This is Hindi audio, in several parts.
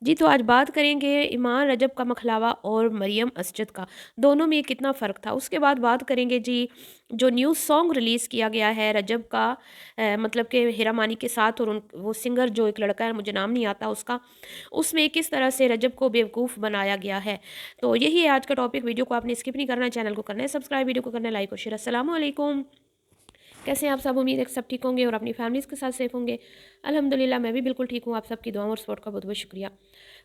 जी, तो आज बात करेंगे ईमान रजब का मखलावा और मरियम असजद का, दोनों में कितना फ़र्क था। उसके बाद बात करेंगे जी, जो न्यू सॉन्ग रिलीज़ किया गया है रजब का, मतलब कि हेरा मानी के साथ, और उन वो सिंगर जो एक लड़का है, मुझे नाम नहीं आता उसका, उसमें किस तरह से रजब को बेवकूफ़ बनाया गया है। तो यही है आज का टॉपिक। वीडियो को आपने स्किप नहीं करना है, चैनल को करना है सब्सक्राइब, वीडियो को करना है लाइक और शेयर। अस्सलाम वालेकुम। कैसे हैं आप सब? उम्मीद है कि सब ठीक होंगे और अपनी फैमिलीज़ के साथ सेफ होंगे। अल्हम्दुलिल्लाह मैं भी बिल्कुल ठीक हूँ। आप सबकी दुआओं और सपोर्ट का बहुत-बहुत शुक्रिया।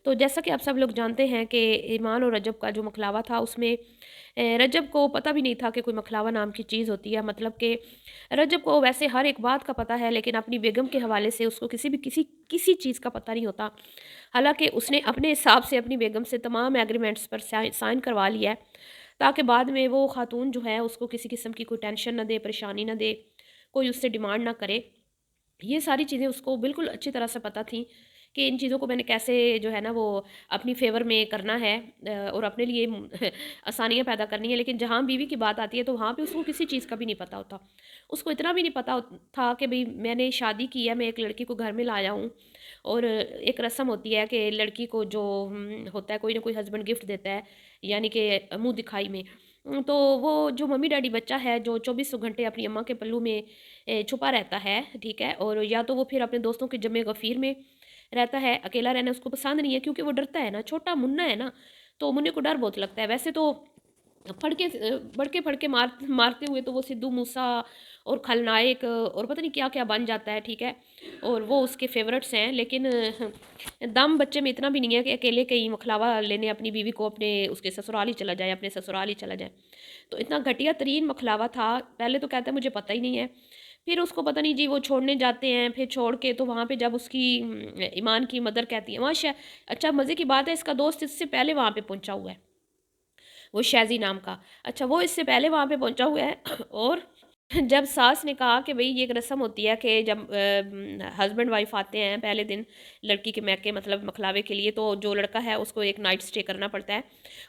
तो जैसा कि आप सब लोग जानते हैं कि ईमान और रजब का जो मखलावा था, उसमें रजब को पता भी नहीं था कि कोई मखलावा नाम की चीज़ होती है। मतलब कि रजब को वैसे हर एक बात का पता है, लेकिन अपनी बेगम के हवाले से उसको किसी भी किसी चीज़ का पता नहीं होता। हालाँकि उसने अपने हिसाब से अपनी बेगम से तमाम एग्रीमेंट्स पर साइन करवा लिया है, ताकि बाद में वो खातून जो है उसको किसी किस्म की कोई टेंशन ना दे, परेशानी ना दे, कोई उससे डिमांड ना करे। ये सारी चीज़ें उसको बिल्कुल अच्छी तरह से पता थी कि इन चीज़ों को मैंने कैसे जो है ना वो अपनी फ़ेवर में करना है, और अपने लिए आसानियाँ पैदा करनी है। लेकिन जहाँ बीवी की बात आती है, तो वहाँ पे उसको किसी चीज़ का भी नहीं पता होता। उसको इतना भी नहीं पता था कि भई मैंने शादी की है, मैं एक लड़की को घर में लाया हूँ, और एक रस्म होती है कि लड़की को जो होता है, कोई ना कोई हस्बैंड गिफ्ट देता है, यानी कि मुँह दिखाई में। तो वो जो मम्मी-डैडी बच्चा है, जो 24 घंटे अपनी अम्मा के पल्लू में छुपा रहता है, ठीक है? और या तो वो फिर अपने दोस्तों के जमे गफ़ीर में रहता है, अकेला रहना उसको पसंद नहीं है, क्योंकि वो डरता है ना, छोटा मुन्ना है ना, तो मुन्ने को डर बहुत लगता है। वैसे तो फड़के मारते हुए तो वो सिद्धू मूसा और खलनायक और पता नहीं क्या-क्या बन जाता है, ठीक है? और वो उसके फ़ेवरेट्स हैं, लेकिन दम बच्चे में इतना भी नहीं है कि अकेले कहीं मखलावा लेने अपनी बीवी को अपने उसके ससुराल ही चला जाए, अपने ससुराल ही चला जाए। तो इतना घटिया तरीन मखलावा था। पहले तो कहता है मुझे पता ही नहीं है। फिर उसको पता नहीं जी वो छोड़ने जाते हैं, फिर छोड़ के तो वहाँ पे जब उसकी ईमान की मदर कहती है अच्छा मज़े की बात है, इसका दोस्त इससे पहले वहाँ पे पहुँचा हुआ है, वो शैज़ी नाम का। अच्छा वो इससे पहले वहाँ पे पहुँचा हुआ है और जब सास ने कहा कि भई ये एक रस्म होती है कि जब हस्बैंड वाइफ़ आते हैं पहले दिन लड़की के मैके मतलब मखलावे के लिए, तो जो लड़का है उसको एक नाइट स्टे करना पड़ता है।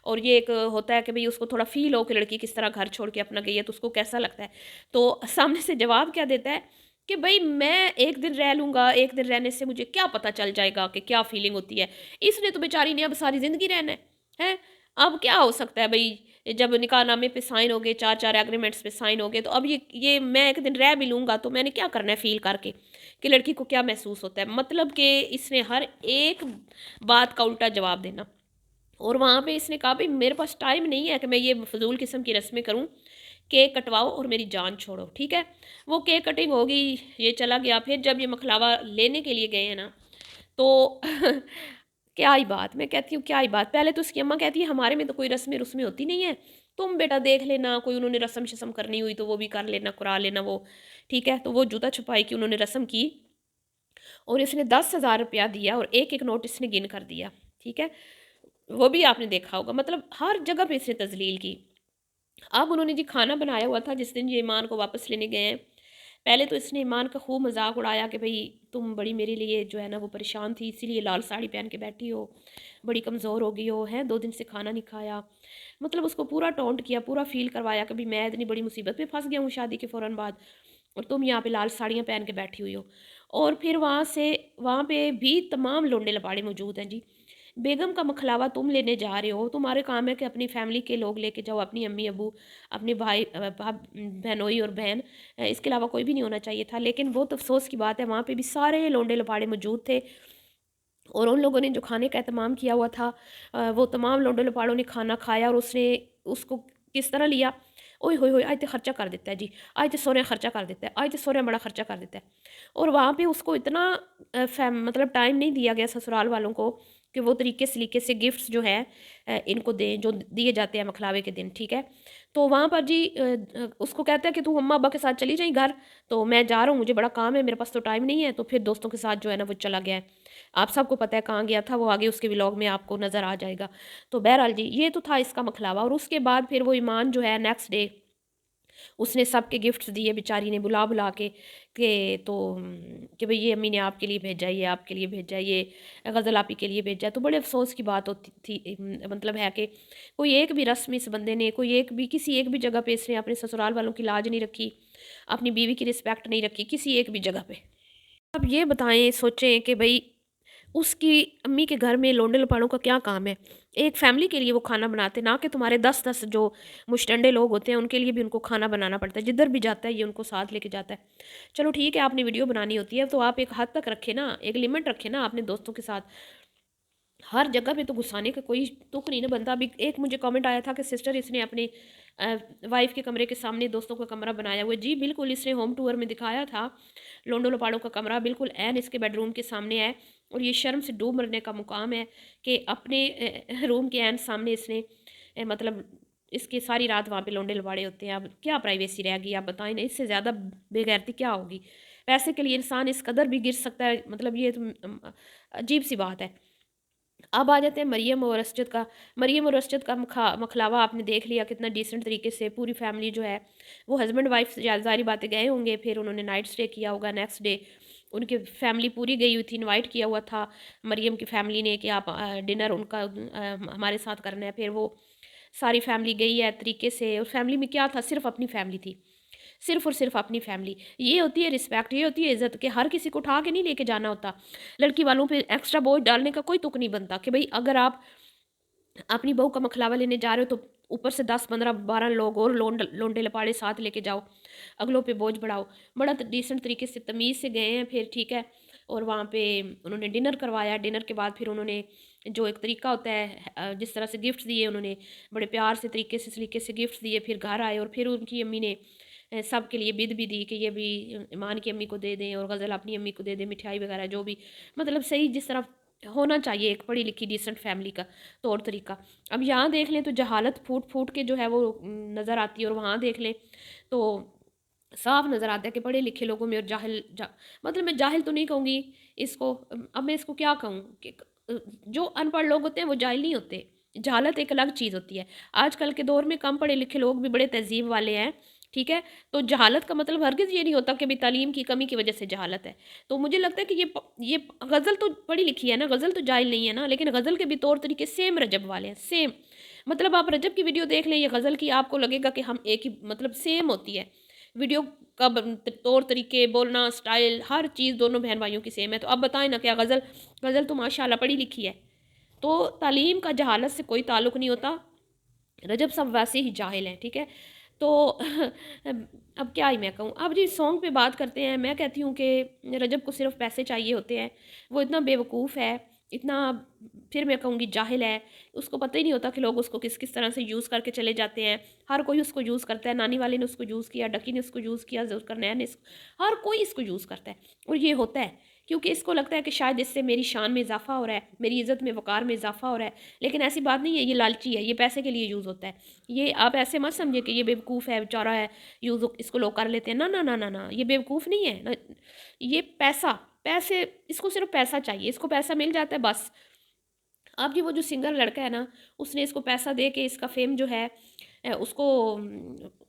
और ये एक होता है कि भई उसको थोड़ा फ़ील हो कि लड़की किस तरह घर छोड़ के अपना गई है, तो उसको कैसा लगता है। तो सामने से जवाब क्या देता है कि भई मैं 1 दिन रह लूँगा, 1 दिन रहने से मुझे क्या पता चल जाएगा कि क्या फ़ीलिंग होती है। इसने तो बेचारी ने अब सारी ज़िंदगी रहना है। हैं? अब क्या हो सकता है भई, जब निकाहनामे पे साइन हो गए, 4-4 एग्रीमेंट्स पे साइन हो गए, तो अब ये मैं एक दिन रह भी लूँगा, तो मैंने क्या करना है फ़ील करके, कि लड़की को क्या महसूस होता है। मतलब कि इसने हर एक बात का उल्टा जवाब देना। और वहाँ पे इसने कहा भई मेरे पास टाइम नहीं है कि मैं ये फ़िज़ूल किस्म की रस्में करूँ, केक कटवाओ और मेरी जान छोड़ो, ठीक है? वो केक कटिंग होगी, ये चला गया। फिर जब ये मखलावा लेने के लिए गए हैं ना, तो क्या ही बात, मैं कहती हूँ क्या ही बात। पहले तो उसकी अम्मा कहती है हमारे में तो कोई रस्में-रुस्में होती नहीं है, तुम बेटा देख लेना, कोई उन्होंने रस्म-शस्म करनी हुई तो वो भी कर लेना, करा लेना वो, ठीक है? तो वो जूता-छुपाई की उन्होंने रस्म की, और इसने 10,000 रुपया दिया और एक-एक नोट इसने गिन कर दिया, ठीक है? वो भी आपने देखा होगा, मतलब हर जगह पे इसने तज़लील की। अब उन्होंने जी खाना बनाया हुआ था जिस दिन ये ईमान को वापस लेने गए हैं। पहले तो इसने ईमान का खूब मज़ाक उड़ाया कि भई तुम बड़ी मेरे लिए जो है ना वो परेशान थी, इसीलिए लाल साड़ी पहन के बैठी हो, बड़ी कमज़ोर हो गई हो, हैं 2 दिन से खाना नहीं खाया। मतलब उसको पूरा टॉन्ट किया, पूरा फ़ील करवाया कि भई मैं इतनी बड़ी मुसीबत में फँस गया हूँ शादी के फ़ौरन बाद, और तुम यहाँ पे लाल साड़ियाँ पहन के बैठी हुई हो। और फिर वहाँ पे भी तमाम लोंडे-लपाड़े मौजूद हैं जी। बेगम का मखलावा तुम लेने जा रहे हो, तुम्हारे काम है कि अपनी फैमिली के लोग लेके जाओ, अपनी अम्मी-अब्बू, अपने भाई बहनोई और बहन, इसके अलावा कोई भी नहीं होना चाहिए था। लेकिन बहुत अफ़सोस की बात है, वहाँ पे भी सारे लोंडे-लपाड़े मौजूद थे, और उन लोगों ने जो खाने का एहतमाम किया हुआ था, वो तमाम लोंडे-लपाड़ों ने खाना खाया, और उसने उसको किस तरह लिया, ओए होए होए! आज तो खर्चा कर देता है जी, आज तो सोहरे खर्चा कर देता है, आज तो सोहरे बड़ा खर्चा कर देता है। और वहाँ पे उसको इतना मतलब टाइम नहीं दिया गया ससुराल वालों को कि वो तरीके से गिफ्ट्स जो है इनको दें, जो दिए जाते हैं मखलावे के दिन, ठीक है? तो वहाँ पर जी उसको कहता है कि तू अम्मा-अब्बा के साथ चली जाई घर, तो मैं जा रहा हूँ, मुझे बड़ा काम है, मेरे पास तो टाइम नहीं है। तो फिर दोस्तों के साथ जो है ना वो चला गया है। आप सबको पता है कहाँ गया था, वो आगे उसके व्लॉग में आपको नज़र आ जाएगा। तो बहरहाल जी, ये तो था इसका मखलावा, और उसके बाद फिर वो ईमान जो है नेक्स्ट डे उसने सबके गिफ्ट्स दिए बेचारी ने बुला-बुला के तो कि भई ये अम्मी ने आपके लिए भेजा है, ये आपके लिए भेजा है, ये गज़ल आपी के लिए भेजा है। तो बड़े अफ़सोस की बात होती थी, मतलब है कि कोई एक भी रस्म इस बंदे ने, कोई एक भी किसी एक भी जगह पे इसने अपने ससुराल वालों की लाज नहीं रखी, अपनी बीवी की रिस्पेक्ट नहीं रखी किसी एक भी जगह पे। अब ये बताएँ, सोचें कि भई उसकी अम्मी के घर में लोंडे लपाड़ों का क्या काम है? एक फैमिली के लिए वो खाना बनाते, ना कि तुम्हारे 10-10 जो मुश्तंडे लोग होते हैं, उनके लिए भी उनको खाना बनाना पड़ता है। जिधर भी जाता है, ये उनको साथ लेके जाता है। चलो ठीक है, आपने वीडियो बनानी होती है, तो आप एक हद तक रखें ना, एक लिमिट रखें ना अपने दोस्तों के साथ। हर जगह पे तो गुस्साने का कोई तुक नहीं ना बनता। अभी एक मुझे कमेंट आया था कि सिस्टर इसने अपने वाइफ के कमरे के सामने दोस्तों का कमरा बनाया हुआ है। जी बिल्कुल, इसने होम टूर में दिखाया था लोंडो लपाड़ों का कमरा बिल्कुल ऐन इसके बेडरूम के सामने है। और ये शर्म से डूब मरने का मुकाम है कि अपने रूम के ऐन सामने इसने मतलब इसकी सारी रात वहाँ पे लोंडे लपाड़े होते हैं। अब क्या प्राइवेसी रहेगी, आप बताएं ना, इससे ज़्यादा बेगैरती क्या होगी? पैसे के लिए इंसान इस कदर भी गिर सकता है, मतलब ये तो अजीब सी बात है। अब आ जाते हैं मरियम और असजद का। मरियम और असजद का मखलावा आपने देख लिया, कितना डिसेंट तरीके से पूरी फैमिली जो है वो हस्बैंड वाइफ ज़ाहिर बातें गए होंगे, फिर उन्होंने नाइट स्टे किया होगा। नेक्स्ट डे उनकी फैमिली पूरी गई हुई थी, इनवाइट किया हुआ था मरियम की फैमिली ने कि आप डिनर उनका हमारे साथ करना है। फिर वो सारी फैमिली गई है तरीके से। और फैमिली में क्या था, सिर्फ अपनी फैमिली थी, सिर्फ और सिर्फ अपनी फैमिली। ये होती है रिस्पेक्ट, ये होती है इज्जत, कि हर किसी को उठा के नहीं लेके जाना होता। लड़की वालों पे एक्स्ट्रा बोझ डालने का कोई तुक नहीं बनता कि भाई अगर आप अपनी बहू का मखलावा लेने जा रहे हो तो ऊपर से 10 15 12 लोग और लोंडे लपाड़े साथ लेके जाओ, अगलों पे बोझ बढ़ाओ। बड़ा डिसेंट तरीके से तमीज़ से गए हैं फिर, ठीक है। और वहाँ पे उन्होंने डिनर करवाया। डिनर के बाद फिर उन्होंने जो एक तरीका होता है जिस तरह से गिफ्ट दिए उन्होंने, बड़े प्यार से तरीके से गिफ्ट दिए। फिर घर आए और फिर उनकी अम्मी ने सब के लिए बिद भी दी कि ये भी ईमान की अम्मी को दे दें और गज़ल अपनी अम्मी को दे दें, मिठाई वगैरह जो भी, मतलब सही जिस तरह होना चाहिए एक पढ़ी लिखी डिसेंट फैमिली का तौर तरीका। अब यहाँ देख लें तो जहालत फूट फूट के जो है वो नज़र आती है, और वहाँ देख लें तो साफ नज़र आता है कि पढ़े लिखे लोगों में और मतलब मैं जाहिल तो नहीं कहूँगी इसको, अब मैं इसको क्या कहूँ कि जो अनपढ़ लोग होते हैं वो जाहिल नहीं होते। जहालत एक अलग चीज़ होती है। आजकल के दौर में कम पढ़े लिखे लोग भी बड़े तहज़ीब वाले हैं, ठीक है। तो जहालत का मतलब हरगिज़ ये नहीं होता कि भाई तालीम की कमी की वजह से जहालत है। तो मुझे लगता है कि ये गज़ल तो पढ़ी लिखी है ना, गज़ल तो जाहिल नहीं है ना, लेकिन गज़ल के भी तौर तरीके सेम रजब वाले हैं, सेम। मतलब आप रजब की वीडियो देख लें या गज़ल की, आपको लगेगा कि हम एक ही, मतलब सेम होती है वीडियो का तौर तरीके, बोलना स्टाइल, हर चीज़ दोनों बहन भाइयों की सेम है। तो अब बताएं ना, क्या गज़ल गज़ल तो माशाल्लाह पढ़ी लिखी है। तो तालीम का जहालत से कोई ताल्लुक़ नहीं होता। रजब सब वैसे ही जाहिल हैं, ठीक है। तो अब क्या ही मैं कहूँ। अब जी सॉन्ग पे बात करते हैं। मैं कहती हूँ कि रजब को सिर्फ पैसे चाहिए होते हैं। वो इतना बेवकूफ़ है, इतना, फिर मैं कहूँगी जाहिल है, उसको पता ही नहीं होता कि लोग उसको किस किस तरह से यूज़ करके चले जाते हैं। हर कोई उसको यूज़ करता है। नानी वाले ने उसको यूज़ किया, डकी ने उसको यूज़ किया, ज़ुल्करनैन ने हर कोई इसको यूज़ करता है। और ये होता है क्योंकि इसको लगता है कि शायद इससे मेरी शान में इजाफ़ा हो रहा है, मेरी इज़्ज़त में, वक़ार में इजाफ़ा हो रहा है। लेकिन ऐसी बात नहीं है, ये लालची है, ये पैसे के लिए यूज़ होता है। ये आप ऐसे मत समझिए कि ये बेवकूफ़ है, बेचारा है, यूज़ इसको लोग कर लेते हैं। ना, ना, ना, ना, ना, ये बेवकूफ़ नहीं है ना, ये पैसे, इसको सिर्फ़ पैसा चाहिए, इसको पैसा मिल जाता है बस। अब जी वो जो सिंगर लड़का है ना, उसने इसको पैसा दे के इसका फ़ेम जो है उसको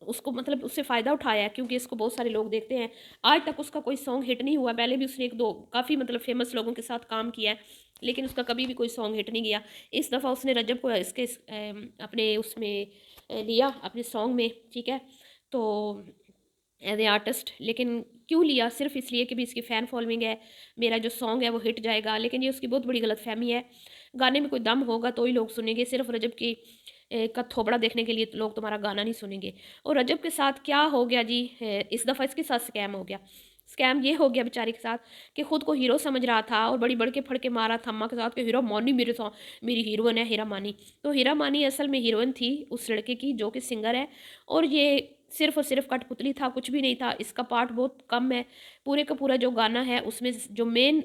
उसको मतलब उससे फ़ायदा उठाया है, क्योंकि इसको बहुत सारे लोग देखते हैं। आज तक उसका कोई सॉन्ग हिट नहीं हुआ। पहले भी उसने 1-2 काफ़ी मतलब फ़ेमस लोगों के साथ काम किया है, लेकिन उसका कभी भी कोई सॉन्ग हिट नहीं गया। इस दफ़ा उसने रजब को अपने उसमें लिया अपने सॉन्ग में, ठीक है। तो एज़ ए आर्टिस्ट, लेकिन क्यों लिया? सिर्फ़ इसलिए कि भी इसकी फ़ैन फ़ॉलोइंग है, मेरा जो सॉन्ग है वो हिट जाएगा। लेकिन ये उसकी बहुत बड़ी गलतफ़हमी है। गाने में कोई दम होगा तो ही लोग सुनेंगे, सिर्फ़ रजब की का थोबड़ा देखने के लिए तो लोग तुम्हारा गाना नहीं सुनेंगे। और रजब के साथ क्या हो गया जी, इस दफ़ा इसके साथ स्कैम हो गया। स्कैम ये हो गया बेचारे के साथ कि खुद को हीरो समझ रहा था और बड़ी बढ़ के फड़ के मारा था अम्मा के साथ कि हीरा मानी मेरी हीरोइन है हीरा मानी। तो हीरा मानी असल में हीरोइन थी उस लड़के की जो कि सिंगर है, और ये सिर्फ़ और सिर्फ़ कठपुतली था, कुछ भी नहीं था। इसका पार्ट बहुत कम है। पूरे का पूरा जो गाना है उसमें जो मेन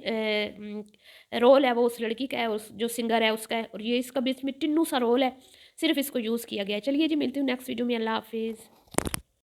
रोल है वो उस लड़की का है, उस जो सिंगर है उसका है, और ये इसका बीच में टिन्नू सा रोल है। सिर्फ़ इसको यूज़ किया गया है। चलिए जी, मिलती हूँ नेक्स्ट वीडियो में। अल्लाह हाफ़िज़।